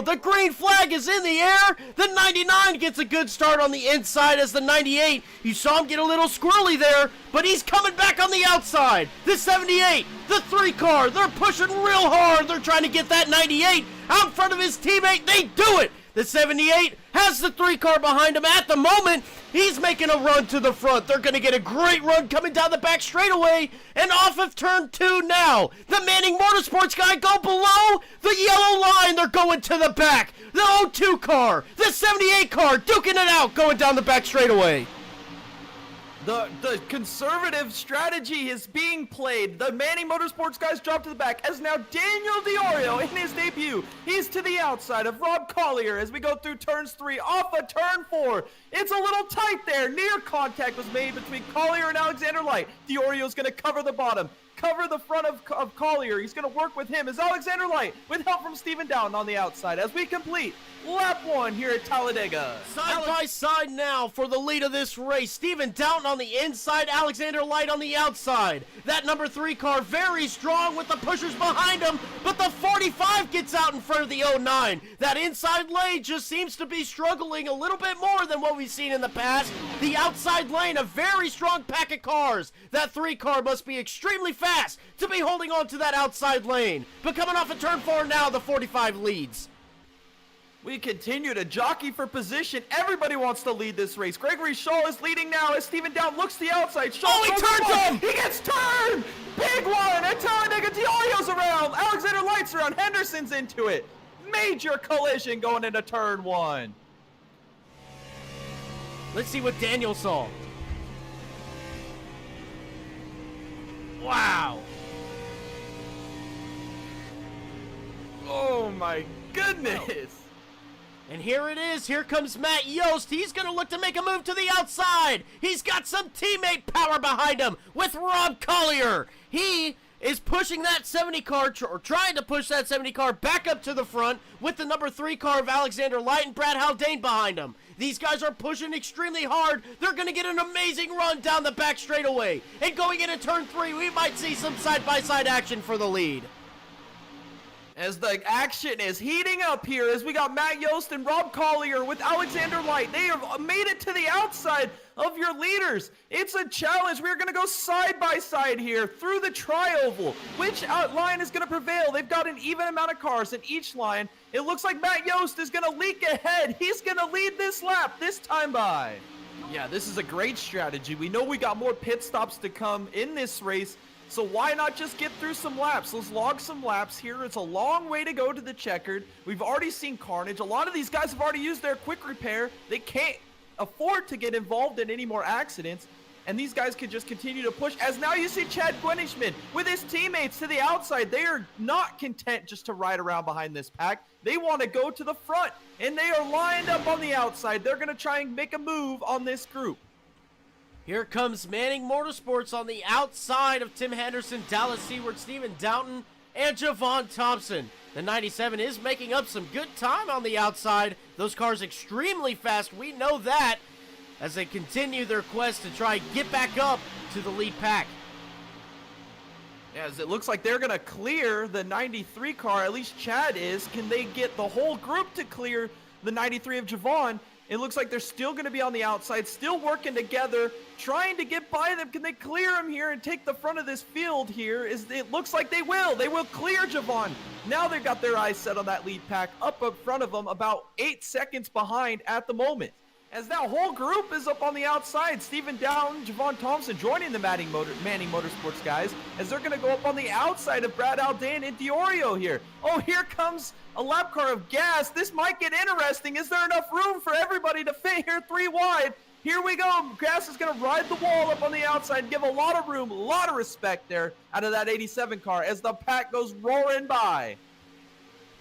The green flag is in the air. The 99 gets a good start on the inside as the 98. You saw him get a little squirrely there, but he's coming back on the outside. The 78, the 3 car, they're pushing real hard. They're trying to get that 98 out in front of his teammate. They do it. The 78 has the 3 car behind him at the moment. He's making a run to the front. They're going to get a great run coming down the back straightaway and off of turn 2 now. The Manning Motorsports guy go below the yellow line. They're going to the back. The 02 car, the 78 car duking it out going down the back straightaway. The conservative strategy is being played. The Manning Motorsports guys drop to the back as now Daniel DiOrio in his debut. He's to the outside of Rob Collier as we go through turns 3 off of turn 4. It's a little tight there. Near contact was made between Collier and Alexander Light. DiOrio's going to cover the bottom. Cover the front of Collier. He's going to work with him as Alexander Light with help from Steven Down on the outside as we complete lap 1 here at Talladega. Side by side now for the lead of this race. Steven Down on the inside, Alexander Light on the outside. That number 3 car very strong with the pushers behind him, but the 45 gets out in front of the 09. That inside lane just seems to be struggling a little bit more than what we've seen in the past. The outside lane, a very strong pack of cars. That 3 car must be extremely fast to be holding on to that outside lane. But coming off of turn 4 now, the 45 leads. We continue to jockey for position. Everybody wants to lead this race. Gregory Shaw is leading now as Steven Down looks to the outside. Shaw he turns him! He gets turned! Big one! And Talladega DiOrio's around. Alexander Light's around. Henderson's into it. Major collision going into turn 1. Let's see what Daniel saw. Wow. Oh my goodness. And here it is. Here comes Matt Yost. He's going to look to make a move to the outside. He's got some teammate power behind him with Rob Collier. He is pushing that 70 car, or trying to push that 70 car back up to the front with the number 3 car of Alexander Light and Brad Haldane behind him. These guys are pushing extremely hard. They're going to get an amazing run down the back straightaway. And going into turn 3, we might see some side-by-side action for the lead. As the action is heating up here, as we got Matt Yost and Rob Collier with Alexander Light. They have made it to the outside of your leaders. It's a challenge. We're going to go side by side here through the tri-oval. Which line is going to prevail? They've got an even amount of cars in each line. It looks like Matt Yost is going to leak ahead. He's going to lead this lap this time by. Yeah, this is a great strategy. We know we got more pit stops to come in this race. So why not just get through some laps? Let's log some laps here. It's a long way to go to the checkered. We've already seen carnage. A lot of these guys have already used their quick repair. They can't afford to get involved in any more accidents. And these guys can just continue to push. As now you see Chad Gwenishman with his teammates to the outside. They are not content just to ride around behind this pack. They want to go to the front. And they are lined up on the outside. They're going to try and make a move on this group. Here comes Manning Motorsports on the outside of Tim Henderson, Dallas Seward, Steven Downton, and Javon Thompson. The 97 is making up some good time on the outside. Those cars extremely fast, we know that, as they continue their quest to try and get back up to the lead pack. As it looks like they're going to clear the 93 car, at least Chad is. Can they get the whole group to clear the 93 of Javon? It looks like they're still going to be on the outside, still working together, trying to get by them. Can they clear him here and take the front of this field here? It looks like they will. They will clear Javon. Now they've got their eyes set on that lead pack up front of them, about 8 seconds behind at the moment. As that whole group is up on the outside, Steven Down, Javon Thompson joining the Manning Motorsports guys, as they're going to go up on the outside of Brad Haldane and DiOrio here. Oh, here comes a lap car of gas. This might get interesting. Is there enough room for everybody to fit here 3 wide? Here we go. Gas is going to ride the wall up on the outside, give a lot of room, a lot of respect there out of that 87 car as the pack goes roaring by.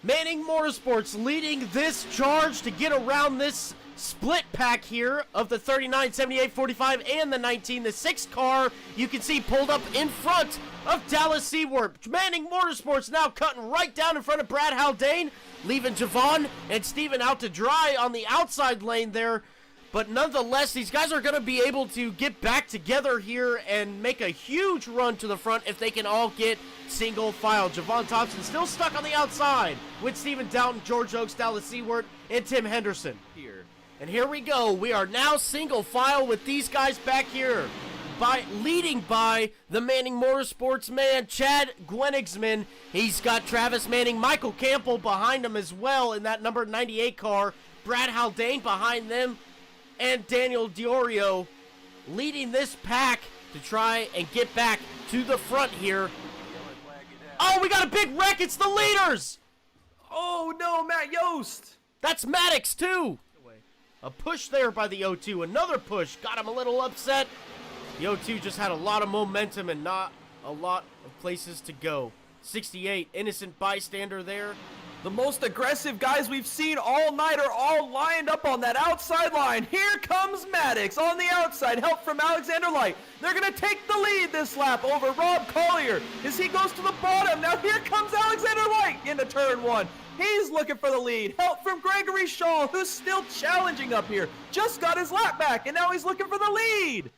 Manning Motorsports leading this charge to get around this split pack here of the 39, 78, 45, and the 19. The 6 car you can see pulled up in front of Dallas Seward. Manning Motorsports now cutting right down in front of Brad Haldane, leaving Javon and Steven out to dry on the outside lane there. But nonetheless, these guys are going to be able to get back together here and make a huge run to the front if they can all get single file. Javon Thompson still stuck on the outside with Steven Doughton, George Oaks, Dallas Seward, and Tim Henderson here. And here we go. We are now single file with these guys back here. Leading by the Manning Motorsports man, Chad Gwenigsman. He's got Travis Manning, Michael Campbell behind him as well in that number 98 car. Brad Haldane behind them. And Daniel Diorio leading this pack to try and get back to the front here. Oh, we got a big wreck. It's the leaders. Oh, no, Matt Yost. That's Maddox, too. A push there by the O2. Another push. Got him a little upset. The O2 just had a lot of momentum and not a lot of places to go. 68, innocent bystander there. The most aggressive guys we've seen all night are all lined up on that outside line. Here comes Maddox on the outside, help from Alexander Light. They're going to take the lead this lap over Rob Collier as he goes to the bottom. Now here comes Alexander Light into turn one. He's looking for the lead. Help from Gregory Shaw, who's still challenging up here. Just got his lap back, and now he's looking for the lead.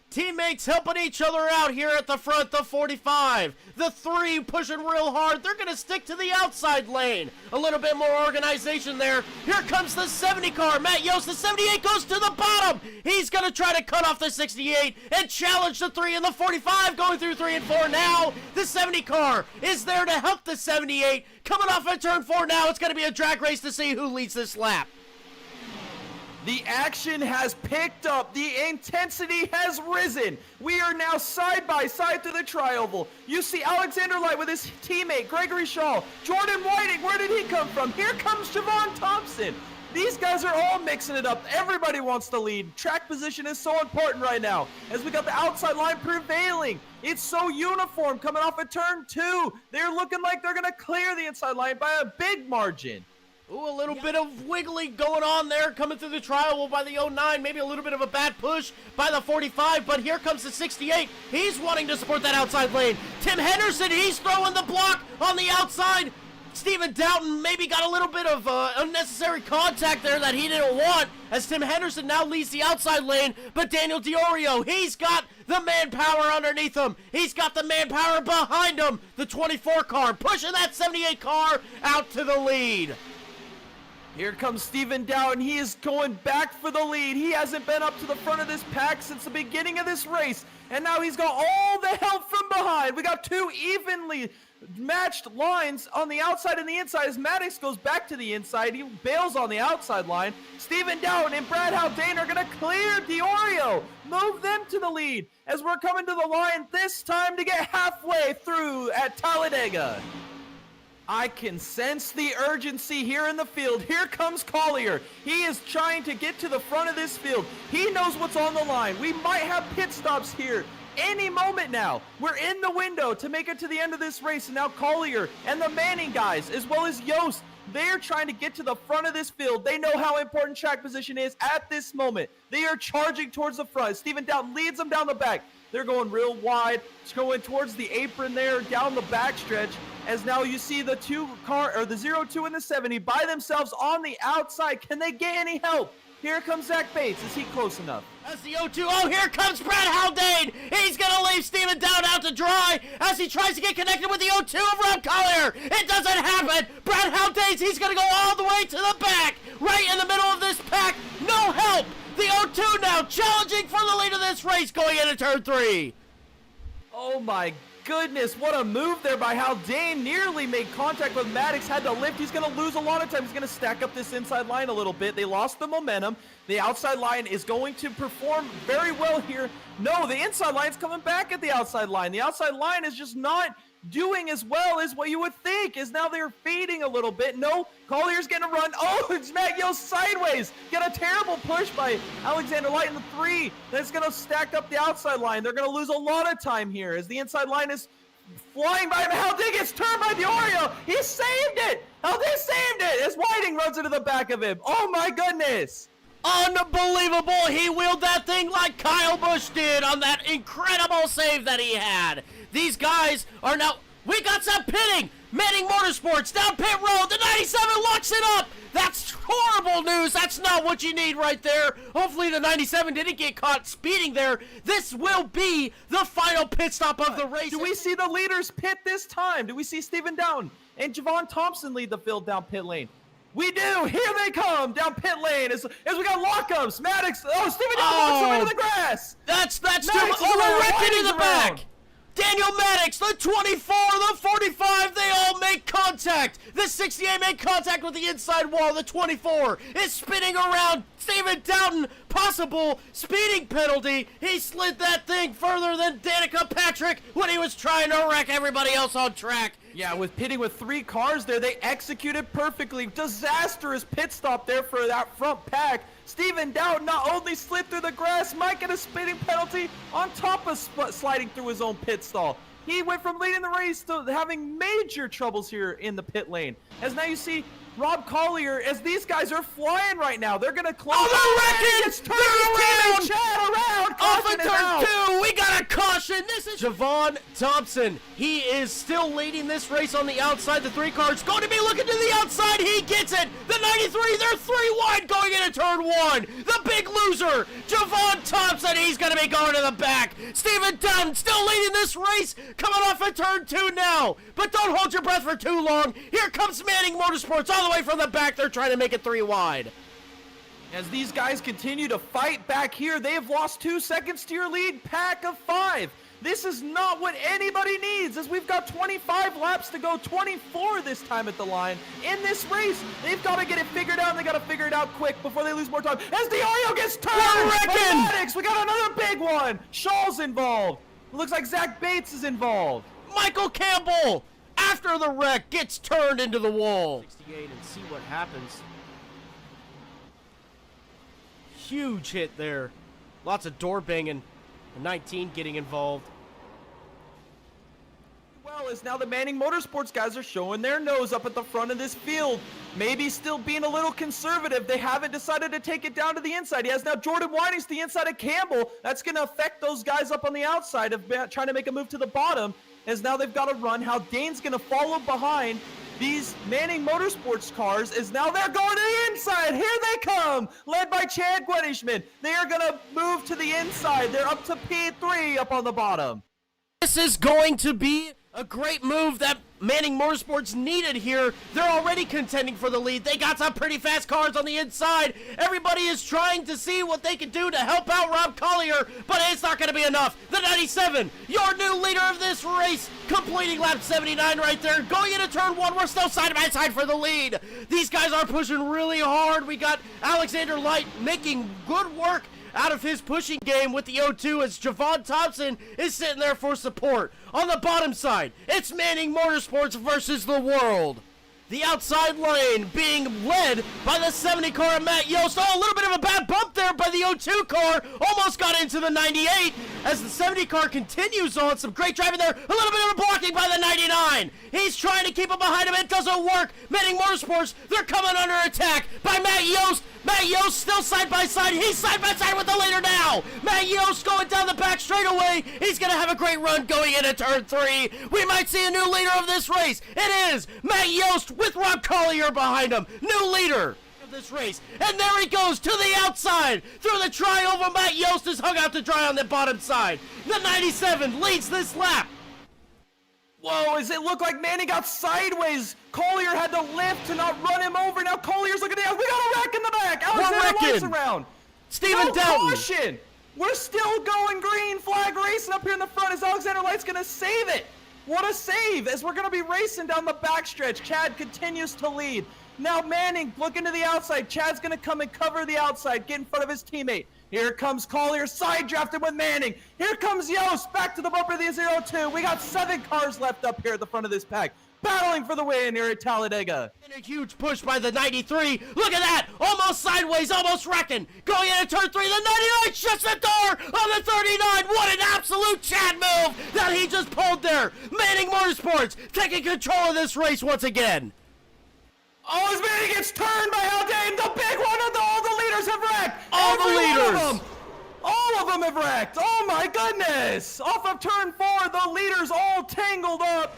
Teammates helping each other out here at the front, the 45. The 3 pushing real hard. They're going to stick to the outside lane. A little bit more organization there. Here comes the 70 car. Matt Yost, the 78 goes to the bottom. He's going to try to cut off the 68 and challenge the 3 and the 45 going through 3 and 4 now. The 70 car is there to help the 78. Coming off of turn 4 now. It's going to be a drag race to see who leads this lap. The action has picked up. The intensity has risen. We are now side by side through the tri-oval. You see Alexander Light with his teammate, Gregory Shaw. Jordan Whiting, where did he come from? Here comes Javon Thompson. These guys are all mixing it up. Everybody wants to lead. Track position is so important right now as we got the outside line prevailing. It's so uniform coming off of turn 2. They're looking like they're going to clear the inside line by a big margin. Ooh, a little bit of wiggly going on there coming through the trial by the 09. Maybe a little bit of a bad push by the 45, but here comes the 68. He's wanting to support that outside lane. Tim Henderson, he's throwing the block on the outside. Steven Doughton maybe got a little bit of unnecessary contact there that he didn't want as Tim Henderson now leads the outside lane, but Daniel Diorio, he's got the manpower underneath him. He's got the manpower behind him. The 24 car pushing that 78 car out to the lead. Here comes Steven Doughton. He is going back for the lead. He hasn't been up to the front of this pack since the beginning of this race. And now he's got all the help from behind. We got 2 evenly matched lines on the outside and the inside. As Maddox goes back to the inside, he bails on the outside line. Steven Doughton and Brad Haldane are going to clear Diorio. Move them to the lead as we're coming to the line this time to get halfway through at Talladega. I can sense the urgency here in the field. Here comes Collier. He is trying to get to the front of this field. He knows what's on the line. We might have pit stops here any moment now. We're in the window to make it to the end of this race. And now Collier and the Manning guys, as well as Yost, they're trying to get to the front of this field. They know how important track position is at this moment. They are charging towards the front. Steven Doughton leads them down the back. They're going real wide, going towards the apron there, down the backstretch. As now you see the 02 and the 70 by themselves on the outside. Can they get any help? Here comes Zach Bates. Is he close enough? As the 02, oh, here comes Brad Haldane. He's going to leave Steven Doughton out to dry as he tries to get connected with the 02 of Rob Collier. It doesn't happen. Brad Haldane, he's going to go all the way to the back, right in the middle of this pack. No help. The 02 now challenging for the lead of this race going into turn 3. Oh my goodness, what a move there by Haldane. Nearly made contact with Maddox, had to lift. He's going to lose a lot of time. He's going to stack up this inside line a little bit. They lost the momentum. The outside line is going to perform very well here. No, the inside line's coming back at the outside line. The outside line is just not doing as well as what you would think, is now they're fading a little bit. No, Collier's getting a run. Oh, it's Matt Yost sideways. Get a terrible push by Alexander Light in the 3. That's going to stack up the outside line. They're going to lose a lot of time here as the inside line is flying by him. Haldane gets turned by Diorio. He saved it. Haldane saved it as Whiting runs into the back of him. Oh my goodness. Unbelievable. He wheeled that thing like Kyle Busch did on that incredible save that he had. These guys are now... We got some pitting. Manning Motorsports down pit road. The 97 locks it up. That's horrible news. That's not what you need right there. Hopefully the 97 didn't get caught speeding there. This will be the final pit stop of the race. Do we see the leaders pit this time? Do we see Steven Down and Javon Thompson lead the field down pit lane? We do. Here they come down pit lane as we got lockups. Maddox. Oh, Steven Down walks away to the grass. That's too much. Maddox Oh, wrecking in the back. around. Daniel Maddox, the 24, the 45, they all make contact. The 68 made contact with the inside wall. The 24 is spinning around. Steven Doughton, possible speeding penalty. He slid that thing further than Danica Patrick when he was trying to wreck everybody else on track. Yeah, with pitting with 3 cars there, they executed perfectly. Disastrous pit stop there for that front pack. Steven Doughton not only slid through the grass, might get a speeding penalty on top of sliding through his own pit stall. He went from leading the race to having major troubles here in the pit lane. As now you see Rob Collier, as these guys are flying right now. They're going to close. Oh, they're wrecking! They're around! Chad around! Off Caution of is out. turn 2, we got a caution. This is Javon Thompson. He is still leading this race on the outside. The 3 cars going to be looking to the outside. He gets it. The 93, they're 3 wide going into turn 1. The big loser, Javon Thompson. He's going to be going to the back. Steven Dunn still leading this race, coming off of turn 2 now. But don't hold your breath for too long. Here comes Manning Motorsports all the way from the back. They're trying to make it 3 wide. As these guys continue to fight back here, they have lost 2 seconds to your lead pack of 5. This is not what anybody needs, as we've got 25 laps to go, 24 this time at the line. In this race, they've got to get it figured out, and they got to figure it out quick before they lose more time. As Diorio gets turned! We're wrecking! Maddox, we got another big one! Shaw's involved. It looks like Zach Bates is involved. Michael Campbell, after the wreck, gets turned into the wall. 68 and see what happens. Huge hit there. Lots of door banging. The 19 getting involved. Well, as now the Manning Motorsports guys are showing their nose up at the front of this field. Maybe still being a little conservative. They haven't decided to take it down to the inside. He has now Jordan Whiting's to the inside of Campbell. That's going to affect those guys up on the outside of trying to make a move to the bottom. As now they've got to run. How Dane's going to follow behind these Manning Motorsports cars, is now they're going to the inside. Here they come, led by Chad Guenishman. They are going to move to the inside. They're up to P3 up on the bottom. This is going to be a great move that Manning Motorsports needed here. They're already contending for the lead. They got some pretty fast cars on the inside. Everybody is trying to see what they can do to help out Rob Collier, but it's not going to be enough. The 97, your new leader of this race, completing lap 79 right there. Going into turn 1, we're still side by side for the lead. These guys are pushing really hard. We got Alexander Light making good work out of his pushing game with the O2 as Javon Thompson is sitting there for support. On the bottom side, it's Manning Motorsports versus the world. The outside lane being led by the 70 car of Matt Yost. Oh, a little bit of a bad bump there by the O2 car. Almost got into the 98 as the 70 car continues on. Some great driving there. A little bit of a blocking by the 99. He's trying to keep him behind him. It doesn't work. Manning Motorsports, they're coming under attack by Matt Yost. Matt Yost still side by side. He's side by side with the leader now. Matt Yost going down the back straightaway. He's going to have a great run going into turn 3. We might see a new leader of this race. It is Matt Yost with Rob Collier behind him. New leader of this race. And there he goes to the outside. Through the trioval, Matt Yost is hung out to dry on the bottom side. The 97 leads this lap. Whoa, does it look like Manning got sideways? Collier had to lift to not run him over. Now Collier's looking down. We got a wreck in the back. Alexander Light's around. Steven No Doughton. caution. We're still going green flag racing up here in the front as Alexander Light's going to save it. What a save as we're going to be racing down the backstretch. Chad continues to lead. Now Manning looking to the outside. Chad's going to come and cover the outside, get in front of his teammate. Here comes Collier, side drafted with Manning. Here comes Yost, back to the bumper of the 0-2. We got 7 cars left up here at the front of this pack, battling for the win here at Talladega. And a huge push by the 93. Look at that, almost sideways, almost wrecking. Going into turn 3, the 99 shuts the door on the 39. What an absolute Chad move that he just pulled there. Manning Motorsports taking control of this race once again. Oh, as Manning gets turned by Haldane, the big one, and all the leaders have wrecked. All the leaders. All of them have wrecked. Oh my goodness. Off of turn 4, the leaders all tangled up.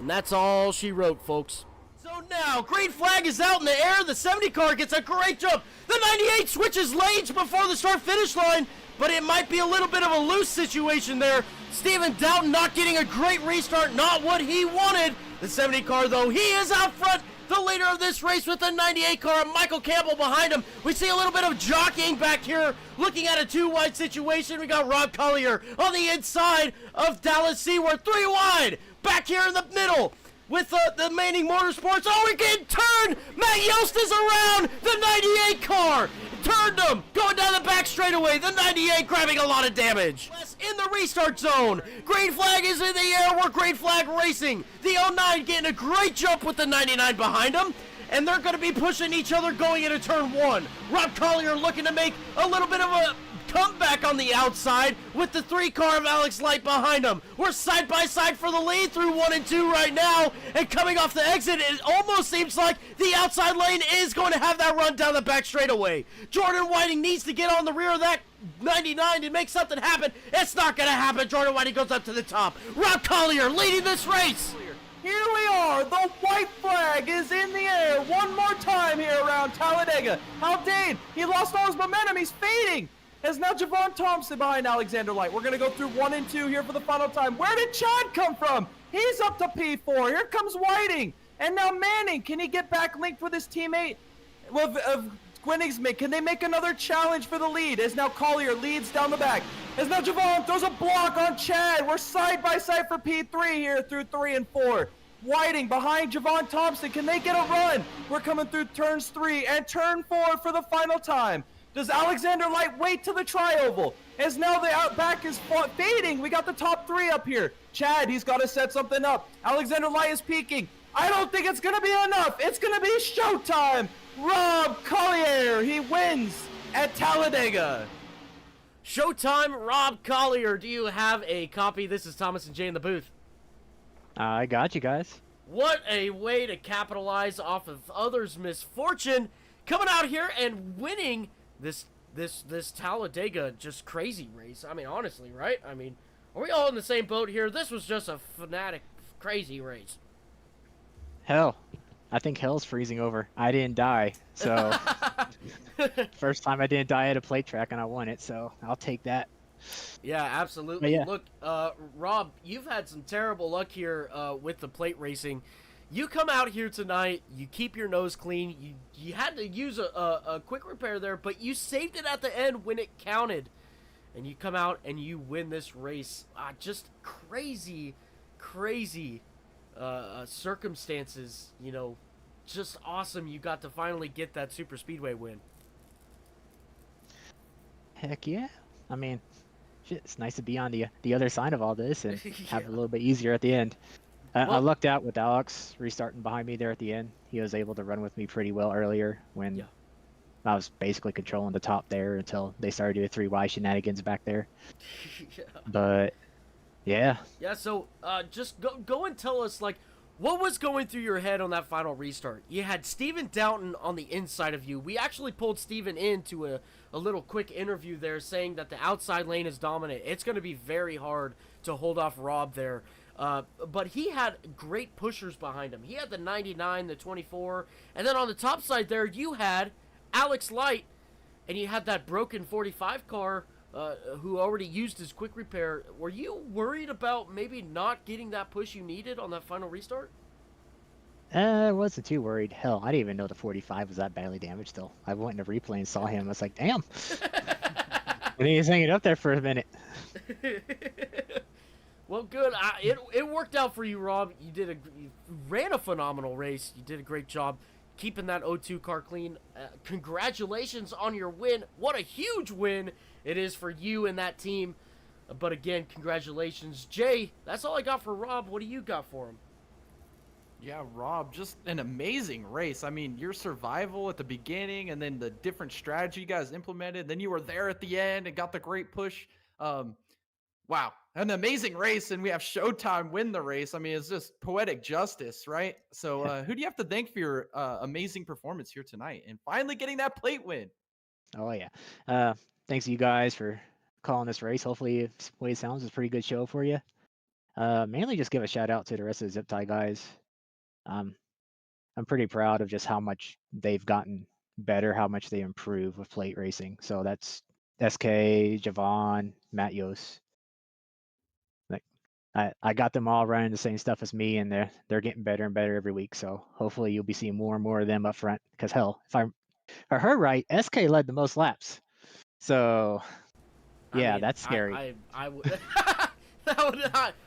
And that's all she wrote, folks. So now, green flag is out in the air. The 70 car gets a great jump. The 98 switches lanes before the start-finish line, but it might be a little bit of a loose situation there. Steven Doughton not getting a great restart, not what he wanted. The 70 car, though, he is out front. The leader of this race with the 98 car, Michael Campbell behind him. We see a little bit of jockeying back here, looking at a 2-wide situation. We got Rob Collier on the inside of Dallas Seaward, 3 wide. Back here in the middle with the Manning Motorsports. Oh, we're getting turned. Matt Yost is around the 98 car. Turned him, going down the back straightaway. The 98 grabbing a lot of damage. In the restart zone. Green flag is in the air. We're green flag racing. The 09 getting a great jump with the 99 behind him. And they're going to be pushing each other going into turn 1. Rob Collier looking to make a little bit of a comeback on the outside with the 3 car of Alex Light behind him. We're side by side for the lead through 1 and 2 right now. And coming off the exit, it almost seems like the outside lane is going to have that run down the back straightaway. Jordan Whiting needs to get on the rear of that 99 to make something happen. It's not going to happen. Jordan Whiting goes up to the top. Rob Collier leading this race. Here we are. The white flag is in the air one more time here around Talladega. Haldane, he lost all his momentum. He's fading. As now Javon Thompson behind Alexander Light. We're going to go through 1 and 2 here for the final time. Where did Chad come from? He's up to P4. Here comes Whiting. And now Manning. Can he get back linked with his teammate? Of Gwynningsmith. Can they make another challenge for the lead? As now Collier leads down the back. As now Javon throws a block on Chad. We're side by side for P3 here through 3 and 4. Whiting behind Javon Thompson. Can they get a run? We're coming through turns 3 and turn 4 for the final time. Does Alexander Light wait till the tri-oval? As now the back is fading. We got the top 3 up here. Chad, he's got to set something up. Alexander Light is peaking. I don't think it's going to be enough. It's going to be showtime. Rob Collier, he wins at Talladega. Showtime, Rob Collier. Do you have a copy? This is Thomas and Jay in the booth. I got you guys. What a way to capitalize off of others' misfortune. Coming out here and winning this Talladega just crazy race. I mean, honestly, right? I mean, are we all in the same boat here? This was just a fanatic crazy race. Hell, I think hell's freezing over. I didn't die, so first time I didn't die at a plate track and I won it, so I'll take that. Yeah, absolutely. Yeah. Look, Rob, you've had some terrible luck here with the plate racing. You come out here tonight, you keep your nose clean, you had to use a quick repair there, but you saved it at the end when it counted. And you come out and you win this race. Just crazy circumstances, you know, just awesome you got to finally get that super speedway win. Heck yeah. I mean, shit, it's nice to be on the other side of all this and have it a little bit easier at the end. I lucked out with Alex restarting behind me there at the end. He was able to run with me pretty well earlier when I was basically controlling the top there until they started doing 3Y shenanigans back there. Yeah. But yeah. Yeah, so just go and tell us, like, what was going through your head on that final restart? You had Steven Doughton on the inside of you. We actually pulled Steven into a little quick interview there saying that the outside lane is dominant. It's going to be very hard to hold off Rob there. But he had great pushers behind him. He had the 99, the 24, and then on the top side there, you had Alex Light, and you had that broken 45 car who already used his quick repair. Were you worried about maybe not getting that push you needed on that final restart? I wasn't too worried. Hell, I didn't even know the 45 was that badly damaged still. I went in the replay and saw him. I was like, damn. And he was hanging up there for a minute. Well, good. It worked out for you, Rob. You ran a phenomenal race. You did a great job keeping that O2 car clean. Congratulations on your win. What a huge win it is for you and that team. But again, congratulations. Jay, that's all I got for Rob. What do you got for him? Yeah, Rob, just an amazing race. I mean, your survival at the beginning and then the different strategy you guys implemented. Then you were there at the end and got the great push. Wow, an amazing race, and we have Showtime win the race. I mean, it's just poetic justice, right? So who do you have to thank for your amazing performance here tonight and finally getting that plate win? Oh, yeah. Thanks to you guys for calling this race. Hopefully, the way it sounds, it's a pretty good show for you. Mainly just give a shout out to the rest of the zip tie guys. Um, I'm pretty proud of just how much they've gotten better, how much they improve with plate racing. So that's SK, Javon, Matt Yost. Like I got them all running the same stuff as me, and they're getting better and better every week. So hopefully you'll be seeing more and more of them up front. Because hell, if I heard right, SK led the most laps. So yeah, I mean, that's scary. I would.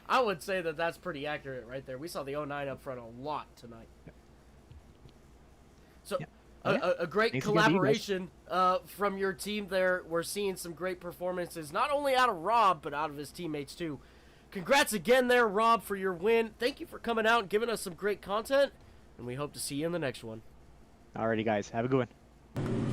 I would say that that's pretty accurate right there. We saw the 09 up front a lot tonight. So, Yeah. a great Thanks again to you guys. collaboration from your team there. We're seeing some great performances, not only out of Rob, but out of his teammates too. Congrats again there, Rob, for your win. Thank you for coming out and giving us some great content, and we hope to see you in the next one. Alrighty, guys, have a good one.